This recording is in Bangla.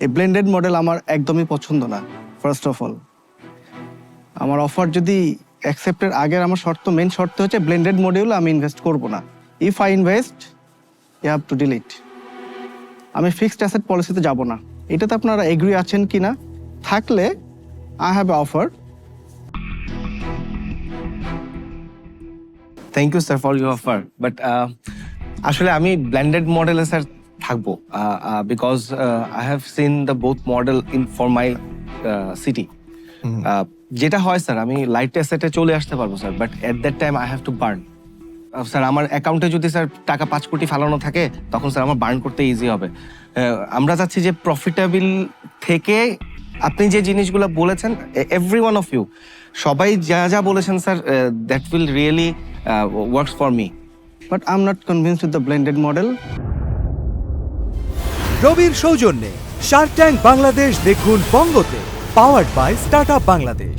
এই ব্লেন্ডেড মডেল আমার একদমই পছন্দ না। ফার্স্ট অফ অল আমার অফার যদি অ্যাকসেপ্টের আগের আমার মেন শর্ত হচ্ছে ব্লেন্ডেড মডিউল আমি ইনভেস্ট করব না। If I invest you have to delete. আমি ফিক্সড অ্যাসেট পলিসিতে যাব না। এটাতে আপনারা এগ্রি আছেন কি না? থাকলে I have a offer. Thank you sir for your offer, but আসলে আমি ব্লেন্ডেড মডেলে স্যার থাকবো, because I have seen the both model in for my city. যেটা হয় স্যার, আমি লাইট অ্যাসেটে চলে আসতে পারবো sir, but at that time I have to burn. Sir আমার অ্যাকাউন্টে যদি স্যার টাকা 5 কোটি ফালানো থাকে, তখন স্যার আমার বার্ন করতে ইজি হবে। আমরা চাচ্ছি যে প্রফিটেবল থেকে আপনি যে জিনিসগুলো বলেছেন, এভরি ওয়ান অফ ইউ, সবাই যা যা বলেছেন sir, that will really works for me. But I am not convinced with the blended model. রবির সৌজন্যে শার্ক ট্যাঙ্ক বাংলাদেশ দেখুন বঙ্গতে, পাওয়ার্ড বাই স্টার্টআপ বাংলাদেশ।